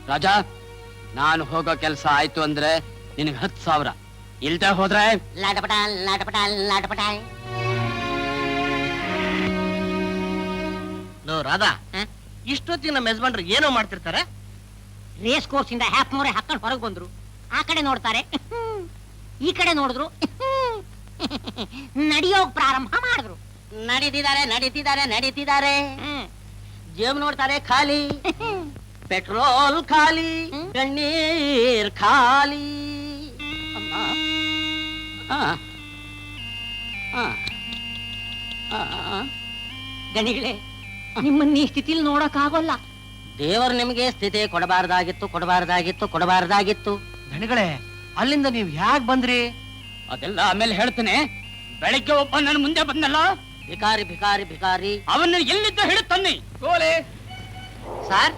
ರಾಜಾ, ನಾನು ಹೋಗೋ ಕೆಲಸ ಆಯ್ತು ಅಂದ್ರೆ ನಿನಗೆ 10,000, ಇಲ್ದೆ ಹೋದ್ರೆ ಲಾಟಪಟ ಲಾಟಪಟ ಲಾಟಪಟ. ಲೋ ರಾಧಾ, ಇಷ್ಟೊತ್ತಿಗೆ ನಮ್ಮ ಯಜಮಾನ್ರು ಏನೋ ಮಾಡ್ತಿರ್ತಾರೆ. ರೇಸ್ ಕೋರ್ಸ್ ಇಂದ ಹ್ಯಾಪ್ ಮೋರೆ ಹಾಕೊಂಡು ಹೊರಗೆ ಬಂದ್ರು. ಆ ಕಡೆ ನೋಡ್ತಾರೆ, ಈ ಕಡೆ ನೋಡಿದ್ರು, ನಡೆಯೋಕ್ ಪ್ರಾರಂಭ ಮಾಡಿದ್ರು. ನಡೀತಿದ್ದಾರೆ ನಡೀತಿದ್ದಾರೆ ನಡೀತಿದ್ದಾರೆ. ಜೇಬ್ ನೋಡ್ತಾರೆ ಖಾಲಿ, ಪೆಟ್ರೋಲ್ ಖಾಲಿ, ಕಣ್ಣೀರ್ ಖಾಲಿ. ಗಣಿಗಳೇ, ನಿಮ್ಮನ್ನ ಈ ಸ್ಥಿತಿಲಿ ನೋಡಕ್ ಆಗೋಲ್ಲ. ದೇವರು ನಿಮ್ಗೆ ಸ್ಥಿತಿ ಕೊಡಬಾರ್ದಾಗಿತ್ತು ಕೊಡಬಾರ್ದಾಗಿತ್ತು ಕೊಡಬಾರ್ದಾಗಿತ್ತು. ದಣಿಗಳೇ, ಅಲ್ಲಿಂದ ನೀವು ಹ್ಯಾಗ್ ಬಂದ್ರಿ? ಅದೆಲ್ಲ ಆಮೇಲೆ ಹೇಳ್ತೇನೆ. ಬೆಳಿಗ್ಗೆ ಒಬ್ಬ ನನ್ನ ಮುಂದೆ ಬಂದಲ್ಲ, ಭಿಕಾರಿ ಭಿಕಾರಿ ಭಿಕಾರಿ, ಅವನ್ನ ಎಲ್ಲಿದ್ದ ಹೇಳುತ್ತಾನೆ. ಗೋಲೆ ಸರ್,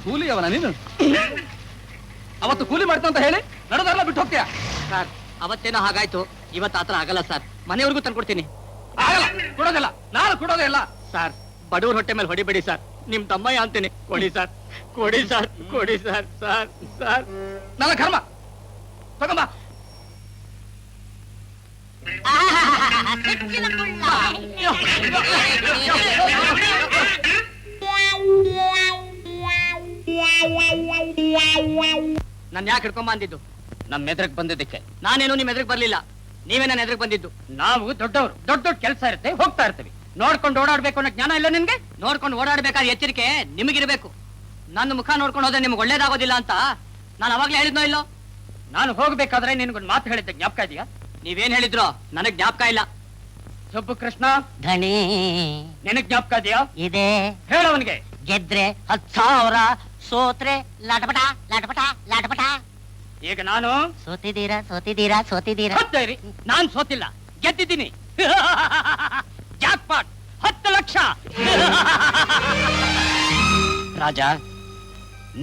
ಕೂಲಿ ಅವನ ನೀನು? ಅವತ್ತು ಕೂಲಿ ಮಾಡ್ತಾ ಅಂತ ಹೇಳಿ ನಡೆದಲ್ಲ ಬಿಟ್ಟು ಹೋಗ್ತೀಯ? ಸರ್, ಅವತ್ತೇನೋ ಹಾಗಾಯ್ತು, ಇವತ್ತು ಆತರ ಆಗಲ್ಲ ಸರ್. ಮನೆಯವ್ರಿಗೂ ತಂದ್ಕೊಡ್ತೀನಿ. ಆಗಲ್ಲ, ಕೊಡೋದಿಲ್ಲ, ನಾನು ಕೊಡೋದೇ ಇಲ್ಲ. ಸರ್, ಬಡವ್ರ ಹೊಟ್ಟೆ ಮೇಲೆ ಹೊಡಿಬೇಡಿ ಸರ್. ನಿಮ್ ತಮ್ಮಯ್ಯ ಅಂತೀನಿ. ಕೊಡಿ ಸರ್, ಕೊಡಿ ಸರ್, ಕೊಡಿ ಸರ್. ಸರ್ ಸರ್, ನನ್ನ ಕರ್ಮ. ತಗೊಂಬ. ನನ್ ಯಾಕೆ ಹಿಡ್ಕೊಂಬ ಅಂದಿದ್ದು? ನಮ್ಮ ಎದುರಿಗೆ ಬಂದಿದ್ದಕ್ಕೆ. ನಾನೇನು ನಿಮ್ ಎದುರಿಗೆ ಬರ್ಲಿಲ್ಲ, ನೀವೇ ನನ್ನ ಎದುರಿಗೆ ಬಂದಿದ್ದು. ನಾವು ದೊಡ್ಡವರು, ದೊಡ್ಡ ದೊಡ್ಡ ಕೆಲಸ ಇರುತ್ತೆ, ಹೋಗ್ತಾ ಇರ್ತೀವಿ. ನೋಡ್ಕೊಂಡು ಓಡಾಡ್ಬೇಕು ಅನ್ನೋ ಜ್ಞಾನ ಇಲ್ಲ ನಿನ್ಗೆ? ನೋಡ್ಕೊಂಡು ಓಡಾಡ್ಬೇಕಾದ ಎಚ್ಚರಿಕೆ ನಿಮಗಿರ್ಬೇಕು. ನನ್ನ ಮುಖ ನೋಡ್ಕೊಂಡು ಹೋದ್ರೆ ನಿಮ್ಗೆ ಒಳ್ಳೇದಾಗೋದಿಲ್ಲ ಅಂತ ನಾನು ಅವಾಗ್ಲೇ ಹೇಳಿದ್ನೋ ಇಲ್ಲೋ? ನಾನು ಹೋಗ್ಬೇಕಾದ್ರೆ ನಿನ್ಗೊಂದು ಮಾತು ಹೇಳಿದ್ದೆ, ಜ್ಞಾಪಕ ಇದೆಯಾ? ನೀವೇನ್ ಹೇಳಿದ್ರೋ ನನಗ್ ಜ್ಞಾಪಕ ಇಲ್ಲ. ಸಬ್ಬು ಕೃಷ್ಣ, ಧಣಿ ನಿನಗ್ ಜ್ಞಾಪಕ ಇದೆಯಾ? ಇದೆ. ಹೇಳವನಿಗೆ. ಗೆದ್ರೆ 10,000, ಸೋತ್ರೆ ಲಾಟಪಟ ಲಾಟಪಟ ಲಾಟಪಟ. ಈಗ ನಾನು ಸೋತಿದ್ದೀರಾ ಸೋತಿದ್ದೀರಾ ಸೋತಿದ್ದೀರಾ? ಸೋತೇರಿ. ನಾನ್ ಸೋತಿಲ್ಲ, ಗೆದ್ದಿದ್ದೀನಿ. ಜಾಕ್ಪಾಟ್ 10 ಲಕ್ಷ. ರಾಜ,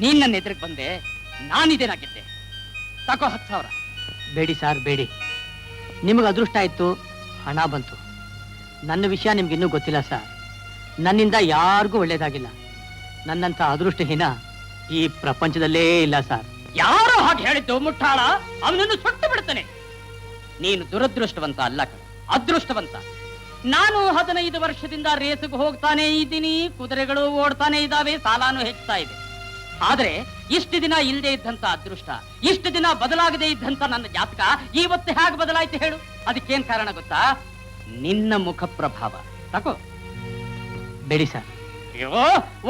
ನೀನ್ ನನ್ನ ಎದುರಿಗೆ ಬಂದೆ, ನಾನಿದೇನಾಗಿದ್ದೆ. ತಗೋ 10,000. ಬೇಡಿ ಸರ್, ಬೇಡಿ. ನಿಮಗೆ ಅದೃಷ್ಟ ಇತ್ತು, ಹಣ ಬಂತು. ನನ್ನ ವಿಷಯ ನಿಮ್ಗೆ ಇನ್ನೂ ಗೊತ್ತಿಲ್ಲ ಸರ್. ನನ್ನಿಂದ ಯಾರಿಗೂ ಒಳ್ಳೇದಾಗಿಲ್ಲ. ನನ್ನಂತ ಅದೃಷ್ಟಹೀನ ಈ ಪ್ರಪಂಚದಲ್ಲೇ ಇಲ್ಲ ಸರ್. ಯಾರೋ ಹಾಗೆ ಹೇಳಿದ್ದು ಮುಟ್ಟಾಳ, ಅವನನ್ನು ಸುಟ್ಟು ಬಿಡ್ತಾನೆ. ನೀನು ದುರದೃಷ್ಟವಂತ ಅಲ್ಲ ಕಣ, ಅದೃಷ್ಟವಂತ. ನಾನು 15 ವರ್ಷದಿಂದ ರೇಸಿಗೆ ಹೋಗ್ತಾನೆ ಇದ್ದೀನಿ, ಕುದುರೆಗಳು ಓಡ್ತಾನೆ ಇದ್ದಾವೆ, ಸಾಲಾನು ಹೆಚ್ಚುತ್ತಾ ಇದೆ. ಆದ್ರೆ ಇಷ್ಟು ದಿನ ಇಲ್ಲದೆ ಇದ್ದಂತ ಅದೃಷ್ಟ, ಇಷ್ಟು ದಿನ ಬದಲಾಗದೆ ಇದ್ದಂತ ನನ್ನ ಜಾತಕ ಇವತ್ತು ಹೇಗೆ ಬದಲಾಯ್ತು ಹೇಳು? ಅದಕ್ಕೇನ್ ಕಾರಣ ಗೊತ್ತಾ? ನಿನ್ನ ಮುಖ ಪ್ರಭಾವ. ತಕೋ. ಬೇಡಿ ಸರ್. ಅಯ್ಯೋ,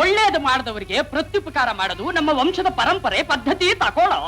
ಒಳ್ಳೇದು ಮಾಡಿದವರಿಗೆ ಪ್ರತ್ಯುಪಕಾರ ಮಾಡೋದು ನಮ್ಮ ವಂಶದ ಪರಂಪರೆ, ಪದ್ಧತಿ. ತಕೊಳ್ಳೋ.